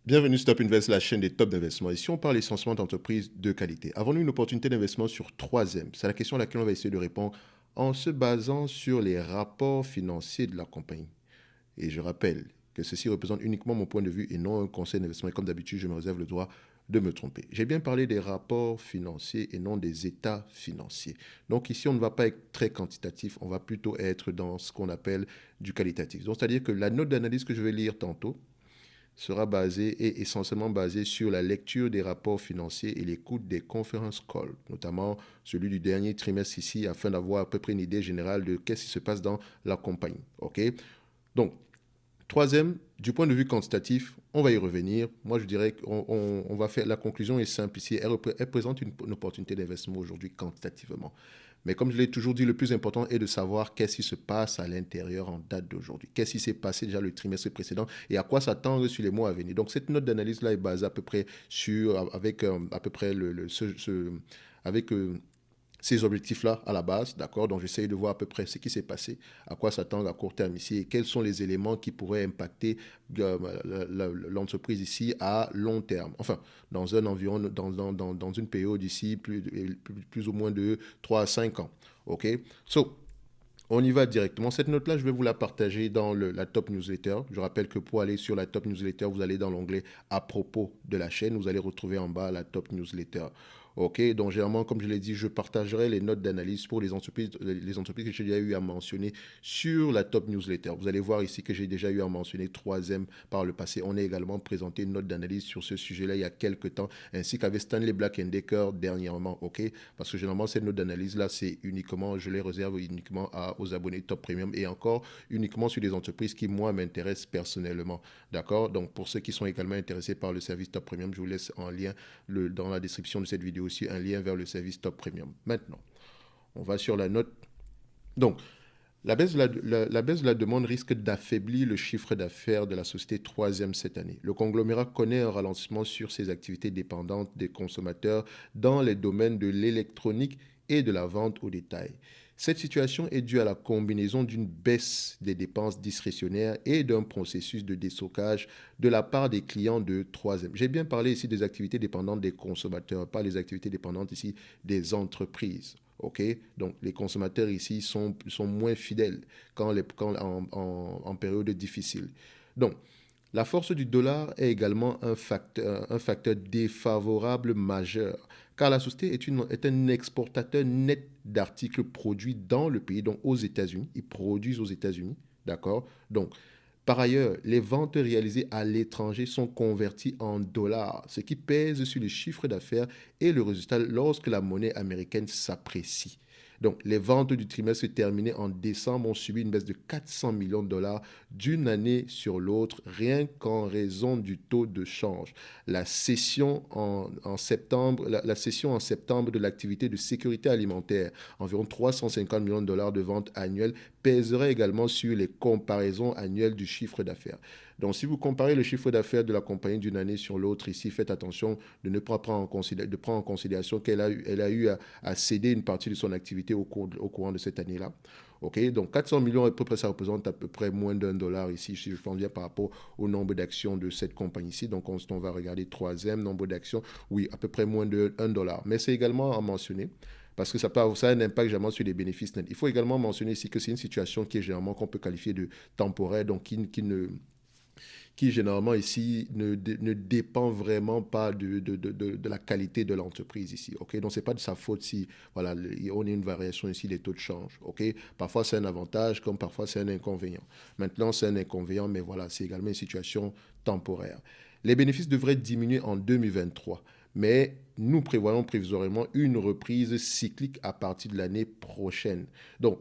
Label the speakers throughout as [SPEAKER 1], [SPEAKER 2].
[SPEAKER 1] Bienvenue sur Top Invest, la chaîne des top d'investissement. Ici, on parle essentiellement d'entreprises de qualité. Avons-nous une opportunité d'investissement sur 3M? C'est la question à laquelle on va essayer de répondre en se basant sur les rapports financiers de la compagnie. Et je rappelle que ceci représente uniquement mon point de vue et non un conseil d'investissement. Et comme d'habitude, je me réserve le droit de me tromper. J'ai bien parlé des rapports financiers et non des états financiers. Donc ici, on ne va pas être très quantitatif, on va plutôt être dans ce qu'on appelle du qualitatif. Donc c'est-à-dire que la note d'analyse que je vais lire tantôt sera basée et essentiellement basée sur la lecture des rapports financiers et l'écoute des conference calls, notamment celui du dernier trimestre ici, afin d'avoir à peu près une idée générale de qu'est-ce qui se passe dans la compagnie. OK? Donc, troisième, du point de vue quantitatif, on va y revenir. Moi, je dirais qu'on va faire la conclusion est simple ici. Elle présente une opportunité d'investissement aujourd'hui quantitativement. Mais comme je l'ai toujours dit, le plus important est de savoir qu'est-ce qui se passe à l'intérieur en date d'aujourd'hui. Qu'est-ce qui s'est passé déjà le trimestre précédent et à quoi s'attendre sur les mois à venir. Donc cette note d'analyse-là est basée à peu près sur, avec à peu près avec ces objectifs-là à la base, d'accord? Donc j'essaye de voir à peu près ce qui s'est passé, à quoi s'attendre à court terme ici et quels sont les éléments qui pourraient impacter l'entreprise ici à long terme. Enfin, dans un environ, dans une période ici plus ou moins de 3 à 5 ans. OK? So, on y va directement. Cette note-là, je vais vous la partager dans la top newsletter. Je rappelle que pour aller sur la top newsletter, vous allez dans l'onglet à propos de la chaîne. Vous allez retrouver en bas la top newsletter. OK, donc généralement, comme je l'ai dit, je partagerai les notes d'analyse pour les entreprises que j'ai déjà eu à mentionner sur la top newsletter. Vous allez voir ici que j'ai déjà eu à mentionner 3M par le passé. On a également présenté une note d'analyse sur ce sujet-là il y a quelques temps, ainsi qu'avec Stanley Black Decker dernièrement. OK, parce que généralement, cette note d'analyse-là, c'est uniquement, je les réserve uniquement aux abonnés Top Premium et encore uniquement sur des entreprises qui, moi, m'intéressent personnellement. D'accord? Donc, pour ceux qui sont également intéressés par le service Top Premium, je vous laisse en lien dans la description de cette vidéo aussi un lien vers le service Top Premium. Maintenant, on va sur la note. Donc, la baisse de la demande risque d'affaiblir le chiffre d'affaires de la société troisième cette année. Le conglomérat connaît un ralentissement sur ses activités dépendantes des consommateurs dans les domaines de l'électronique et de la vente au détail. Cette situation est due à la combinaison d'une baisse des dépenses discrétionnaires et d'un processus de déstockage de la part des clients de troisième. J'ai bien parlé ici des activités dépendantes des consommateurs, pas les activités dépendantes ici des entreprises. OK? Donc, les consommateurs ici sont moins fidèles en période difficile. Donc, la force du dollar est également un facteur défavorable majeur, car la société est un exportateur net d'articles produits dans le pays, donc aux États-Unis. Ils produisent aux États-Unis, d'accord? Donc, par ailleurs, les ventes réalisées à l'étranger sont converties en dollars, ce qui pèse sur le chiffre d'affaires et le résultat lorsque la monnaie américaine s'apprécie. Donc, les ventes du trimestre terminé en décembre ont subi une baisse de 400 millions de dollars d'une année sur l'autre, rien qu'en raison du taux de change. La session en septembre, la session en septembre de l'activité de sécurité alimentaire, environ 350 millions de dollars de ventes annuelles, pèserait également sur les comparaisons annuelles du chiffre d'affaires. Donc, si vous comparez le chiffre d'affaires de la compagnie d'une année sur l'autre, ici, faites attention de prendre en considération qu'elle a eu à céder une partie de son activité au courant de cette année-là. OK, donc 400 millions, à peu près, ça représente à peu près moins d'1 dollar ici, si je pense bien par rapport au nombre d'actions de cette compagnie-ci. Donc, on va regarder troisième nombre d'actions, oui, à peu près moins de 1 dollar. Mais c'est également à mentionner parce que ça a un impact généralement sur les bénéfices nets. Il faut également mentionner ici que c'est une situation qui est généralement qu'on peut qualifier de temporaire, donc qui généralement ici ne dépend vraiment pas de la qualité de l'entreprise ici. Okay? Donc, ce n'est pas de sa faute si voilà, on a une variation ici des taux de change. Okay? Parfois, c'est un avantage comme parfois, c'est un inconvénient. Maintenant, c'est un inconvénient, mais voilà, c'est également une situation temporaire. Les bénéfices devraient diminuer en 2023, mais nous prévoyons provisoirement une reprise cyclique à partir de l'année prochaine. Donc,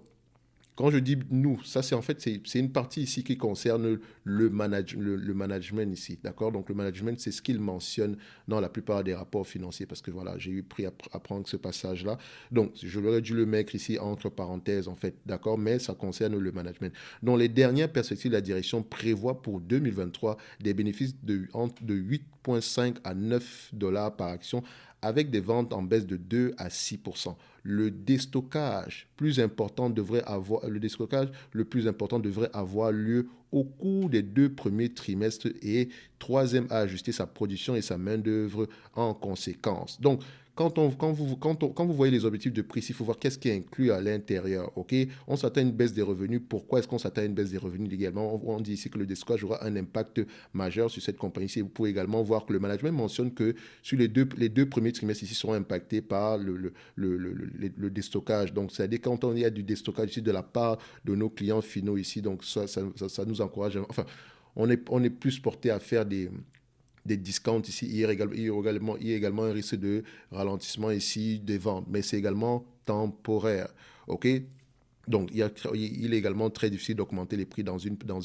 [SPEAKER 1] quand je dis nous, ça c'est en fait c'est une partie ici qui concerne le management ici, d'accord? Donc le management, c'est ce qu'il mentionne dans la plupart des rapports financiers parce que voilà, j'ai eu pris à prendre ce passage-là. Donc je l'aurais dû le mettre ici entre parenthèses en fait, d'accord? Mais ça concerne le management. Dans les dernières perspectives, la direction prévoit pour 2023 des bénéfices de 8,5 à 9 dollars par action avec des ventes en baisse de 2 à 6%. Le déstockage le déstockage le plus important devrait avoir lieu au cours des 2 premiers trimestres et troisième à ajuster sa production et sa main-d'œuvre en conséquence. Donc, quand vous voyez les objectifs de prix, il faut voir qu'est-ce qui est inclus à l'intérieur. Ok, on s'attend à une baisse des revenus. Pourquoi est-ce qu'on s'attend à une baisse des revenus également? On dit ici que le déstockage aura un impact majeur sur cette compagnie-ci. Vous pouvez également voir que le management mentionne que sur les deux premiers trimestres ici seront impactés par le déstockage. Donc, c'est-à-dire quand il y a du déstockage ici de la part de nos clients finaux ici, donc ça nous encourage. Enfin, on est plus porté à faire des discounts ici. Il y a également un risque de ralentissement ici des ventes, mais c'est également temporaire. OK? Donc, il est également très difficile d'augmenter les prix dans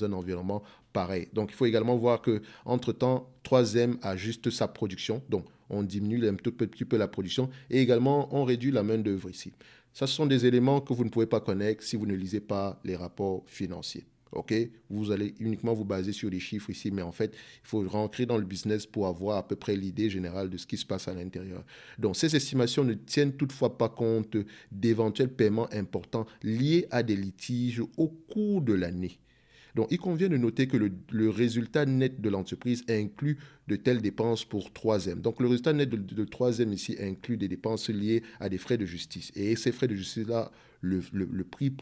[SPEAKER 1] un environnement pareil. Donc, il faut également voir qu'entre-temps, 3M ajuste sa production. Donc, on diminue un petit peu la production et également, on réduit la main-d'œuvre ici. Ça, ce sont des éléments que vous ne pouvez pas connaître si vous ne lisez pas les rapports financiers. OK? Vous allez uniquement vous baser sur les chiffres ici, mais en fait, il faut rentrer dans le business pour avoir à peu près l'idée générale de ce qui se passe à l'intérieur. Donc, ces estimations ne tiennent toutefois pas compte d'éventuels paiements importants liés à des litiges au cours de l'année. Donc, il convient de noter que le résultat net de l'entreprise inclut de telles dépenses pour 3M. Donc, le résultat net de 3M ici inclut des dépenses liées à des frais de justice. Et ces frais de justice-là, le prix,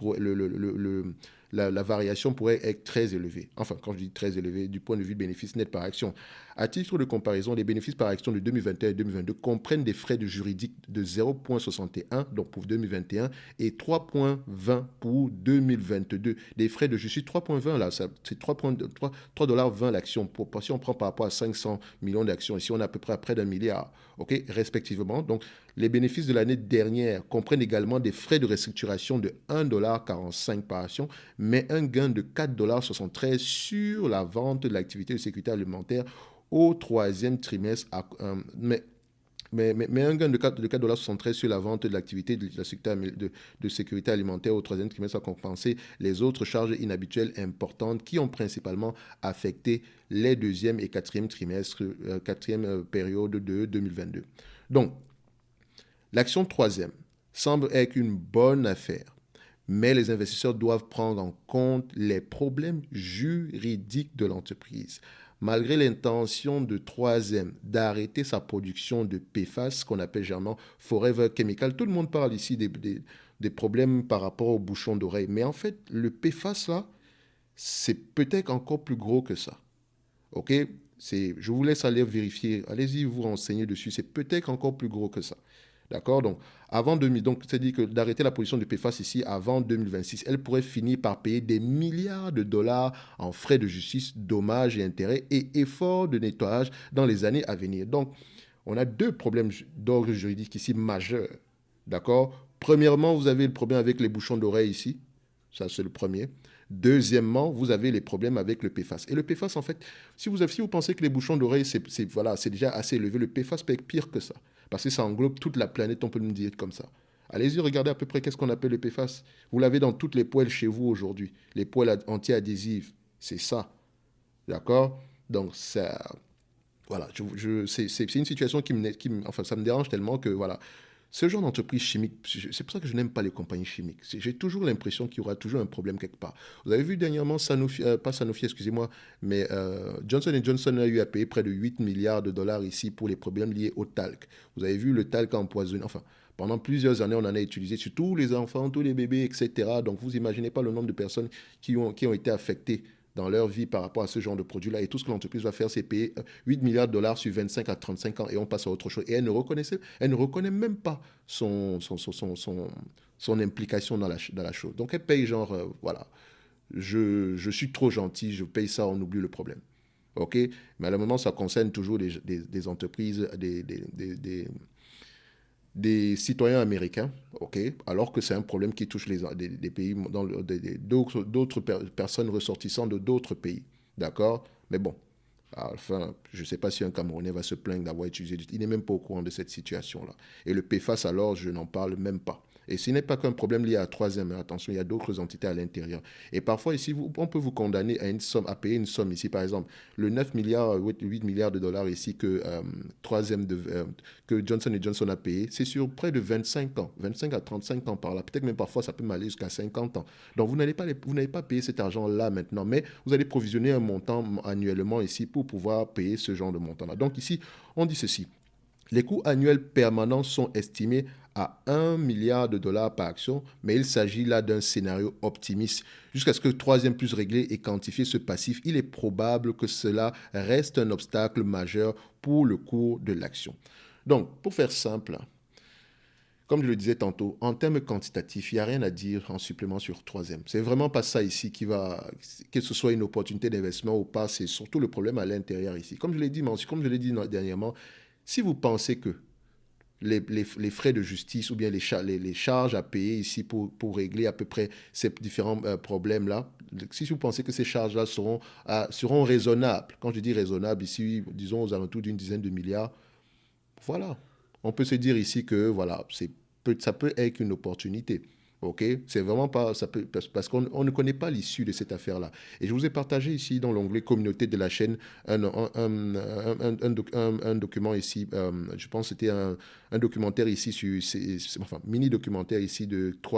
[SPEAKER 1] la variation pourrait être très élevée. Enfin, quand je dis très élevée, du point de vue bénéfice net par action. À titre de comparaison, les bénéfices par action de 2021 et 2022 comprennent des frais de juridique de 0,61, donc pour 2021, et 3,20 pour 2022. Des frais de justice, 3,20 là, c'est 3,20$ l'action. Si on prend par rapport à 500 millions d'actions, ici on est à peu près à près d'1 milliard, ok, respectivement. Donc, les bénéfices de l'année dernière comprennent également des frais de restructuration de 1,45$ par action, mais un gain de 4,73$ sur la vente de l'activité de sécurité alimentaire au troisième trimestre, mais un gain de 4,73$ sur la vente de l'activité de sécurité alimentaire au troisième trimestre a compensé les autres charges inhabituelles importantes qui ont principalement affecté les deuxième et quatrième trimestres, quatrième période de 2022. Donc, l'action troisième semble être une bonne affaire, mais les investisseurs doivent prendre en compte les problèmes juridiques de l'entreprise. Malgré l'intention de 3M d'arrêter sa production de PFAS, qu'on appelle généralement Forever Chemical, tout le monde parle ici des problèmes par rapport aux bouchons d'oreille. Mais en fait, le PFAS, là, c'est peut-être encore plus gros que ça. OK? Je vous laisse aller vérifier. Allez-y vous renseigner dessus. C'est peut-être encore plus gros que ça. D'accord? Donc, c'est-à-dire que d'arrêter la production de PFAS ici avant 2026, elle pourrait finir par payer des milliards de dollars en frais de justice, dommages et intérêts et efforts de nettoyage dans les années à venir. Donc, on a deux problèmes d'ordre juridique ici majeurs. D'accord? Premièrement, vous avez le problème avec les bouchons d'oreille ici. Ça, c'est le premier. Deuxièmement, vous avez les problèmes avec le PFAS. Et le PFAS, en fait, si vous pensez que les bouchons d'oreille, c'est déjà assez élevé, le PFAS peut être pire que ça. Parce que ça englobe toute la planète, on peut le dire comme ça. Allez-y, regardez à peu près qu'est-ce qu'on appelle le PFAS. Vous l'avez dans toutes les poêles chez vous aujourd'hui. Les poêles anti-adhésives, c'est ça. D'accord? Donc, ça... Voilà, c'est une situation enfin, ça me dérange tellement que, voilà, ce genre d'entreprise chimique, c'est pour ça que je n'aime pas les compagnies chimiques. J'ai toujours l'impression qu'il y aura toujours un problème quelque part. Vous avez vu dernièrement, Sanofi, pas Sanofi, excusez-moi, mais Johnson & Johnson a eu à payer près de 8 milliards de dollars ici pour les problèmes liés au talc. Vous avez vu le talc empoisonné, enfin, pendant plusieurs années, on en a utilisé sur tous les enfants, tous les bébés, etc. Donc, vous imaginez pas le nombre de personnes qui ont été affectées dans leur vie par rapport à ce genre de produit-là. Et tout ce que l'entreprise va faire, c'est payer 8 milliards de dollars sur 25 à 35 ans et on passe à autre chose. Et elle ne reconnaît même pas son implication dans la chose. Donc elle paye genre, voilà, je suis trop gentil, je paye ça, on oublie le problème. OK? Mais à un moment, ça concerne toujours des entreprises, des citoyens américains, ok, alors que c'est un problème qui touche des pays, d'autres personnes ressortissant de d'autres pays, d'accord? Mais bon, enfin, je ne sais pas si un Camerounais va se plaindre d'avoir utilisé il n'est même pas au courant de cette situation-là. Et le PFAS, alors, je n'en parle même pas. Et ce n'est pas qu'un problème lié à troisième. Attention, il y a d'autres entités à l'intérieur. Et parfois, ici, on peut vous condamner à une somme, à payer une somme ici. Par exemple, le 9 milliards, 8 milliards de dollars ici que Johnson Johnson a payé, c'est sur près de 25 ans, 25 à 35 ans par là. Peut-être même parfois, ça peut m'aller jusqu'à 50 ans. Donc, vous n'allez pas payer cet argent-là maintenant, mais vous allez provisionner un montant annuellement ici pour pouvoir payer ce genre de montant-là. Donc, ici, on dit ceci. Les coûts annuels permanents sont estimés à 1 milliard de dollars par action, mais il s'agit là d'un scénario optimiste. Jusqu'à ce que le troisième puisse régler et quantifier ce passif, il est probable que cela reste un obstacle majeur pour le cours de l'action. Donc, pour faire simple, comme je le disais tantôt, en termes quantitatifs, il n'y a rien à dire en supplément sur troisième. C'est vraiment pas ça ici qui va, que ce soit une opportunité d'investissement ou pas, c'est surtout le problème à l'intérieur ici. Comme je l'ai dit dernièrement, si vous pensez que les frais de justice ou bien les charges à payer ici pour régler à peu près ces différents problèmes-là, si vous pensez que ces charges-là seront raisonnables, quand je dis raisonnables ici, disons aux alentours d'une dizaine de milliards, voilà. On peut se dire ici que voilà, ça peut être une opportunité. OK? C'est vraiment pas. Parce qu'on ne connaît pas l'issue de cette affaire-là. Et je vous ai partagé ici dans l'onglet communauté de la chaîne un document ici. Je pense que c'était un documentaire ici, enfin, mini-documentaire ici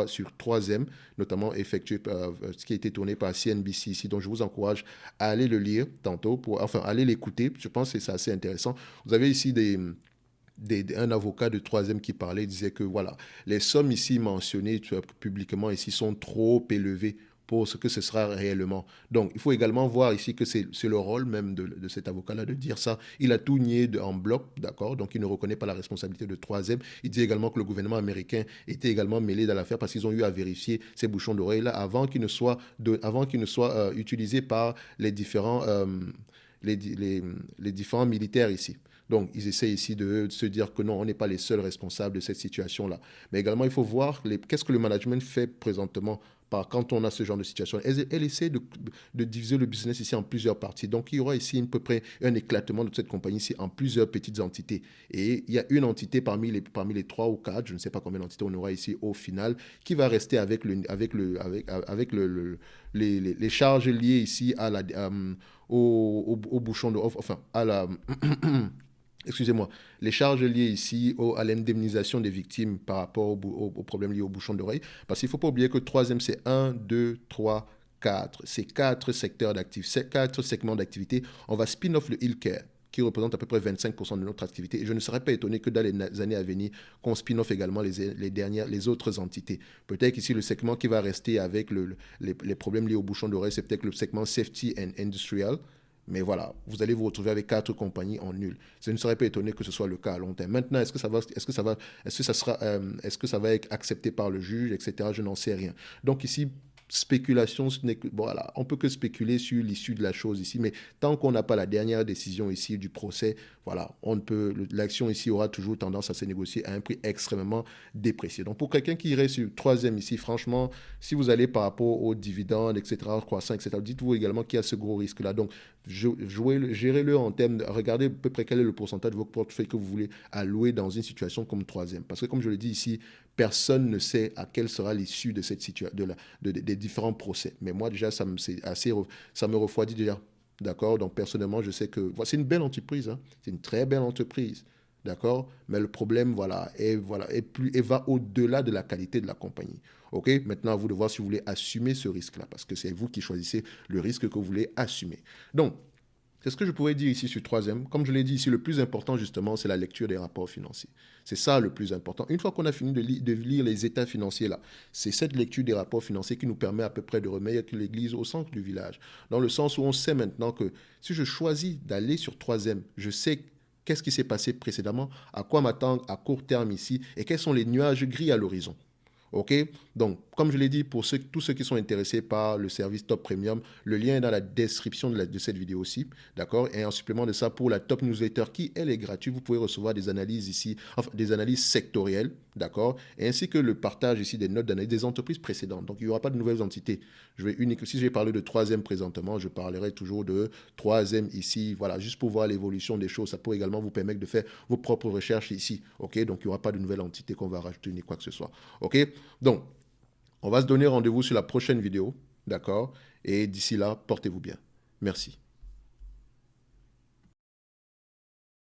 [SPEAKER 1] sur 3M, notamment effectué ce qui a été tourné par CNBC ici. Donc je vous encourage à aller le lire tantôt, enfin, aller l'écouter. Je pense que c'est assez intéressant. Vous avez ici un avocat de troisième qui parlait, disait que voilà, les sommes ici mentionnées publiquement ici sont trop élevées pour ce que ce sera réellement. Donc, il faut également voir ici que c'est le rôle même de cet avocat-là de dire ça. Il a tout nié en bloc, d'accord? Donc, il ne reconnaît pas la responsabilité de troisième. Il dit également que le gouvernement américain était également mêlé dans l'affaire parce qu'ils ont eu à vérifier ces bouchons d'oreille-là avant qu'ils ne soient utilisés par les différents les différents militaires ici. Donc, ils essaient ici de se dire que non, on n'est pas les seuls responsables de cette situation-là. Mais également, il faut voir qu'est-ce que le management fait présentement quand on a ce genre de situation. Elle essaie de diviser le business ici en plusieurs parties. Donc, il y aura ici à peu près un éclatement de cette compagnie ici en plusieurs petites entités. Et il y a une entité parmi les 3 ou 4, je ne sais pas combien d'entités on aura ici au final, qui va rester avec les charges liées ici au bouchon de... Enfin, à la... Excusez-moi, les charges liées ici à l'indemnisation des victimes par rapport aux problèmes liés au bouchon d'oreille. Parce qu'il ne faut pas oublier que le troisième, c'est 1, 2, 3, 4. C'est 4 secteurs d'activité, 4 segments d'activité. On va spin-off le healthcare, qui représente à peu près 25% de notre activité. Et je ne serais pas étonné que dans les années à venir, qu'on spin-off également les autres entités. Peut-être qu'ici, le segment qui va rester avec les problèmes liés au bouchon d'oreille, c'est peut-être le segment Safety and Industrial. Mais voilà, vous allez vous retrouver avec 4 compagnies en nul. Je ne serais pas étonné que ce soit le cas à long terme. Maintenant, est-ce que ça va être accepté par le juge, etc. Je n'en sais rien. Donc ici, spéculation, voilà, on peut que spéculer sur l'issue de la chose ici, mais tant qu'on n'a pas la dernière décision ici du procès, voilà, l'action ici aura toujours tendance à se négocier à un prix extrêmement déprécié. Donc pour quelqu'un qui irait sur le troisième ici, franchement, si vous allez par rapport aux dividendes, etc., croissants, etc., dites-vous également qu'il y a ce gros risque-là. Donc gérez-le en termes regardez à peu près quel est le pourcentage de votre portefeuille que vous voulez allouer dans une situation comme troisième. Parce que comme je le dis ici, personne ne sait à quelle sera l'issue de cette situation, des différents procès. Mais moi, déjà, ça me refroidit déjà. D'accord? Donc, personnellement, je sais que c'est une belle entreprise. Hein? C'est une très belle entreprise. D'accord? Mais le problème, et va au-delà de la qualité de la compagnie. OK? Maintenant, à vous de voir si vous voulez assumer ce risque-là. Parce que c'est vous qui choisissez le risque que vous voulez assumer. Donc, c'est ce que je pourrais dire ici sur troisième. Comme je l'ai dit ici, le plus important justement, c'est la lecture des rapports financiers. C'est ça le plus important. Une fois qu'on a fini de lire les états financiers là, c'est cette lecture des rapports financiers qui nous permet à peu près de remettre l'église au centre du village. Dans le sens où on sait maintenant que si je choisis d'aller sur troisième, je sais qu'est-ce qui s'est passé précédemment, à quoi m'attendre à court terme ici et quels sont les nuages gris à l'horizon. OK? Donc, comme je l'ai dit, pour tous ceux qui sont intéressés par le service Top Premium, le lien est dans la description de cette vidéo aussi. D'accord? Et en supplément de ça, pour la Top Newsletter qui, elle, est gratuite, vous pouvez recevoir des analyses ici, enfin, des analyses sectorielles. d'accord, et ainsi que le partage ici des notes d'analyse des entreprises précédentes. Donc, il n'y aura pas de nouvelles entités. Si je vais parler de troisième présentement, je parlerai toujours de troisième ici, voilà, juste pour voir l'évolution des choses. Ça peut également vous permettre de faire vos propres recherches ici, ok. Donc, il n'y aura pas de nouvelle entité qu'on va rajouter ni quoi que ce soit, ok. Donc, on va se donner rendez-vous sur la prochaine vidéo, d'accord, et d'ici là, portez-vous bien. Merci.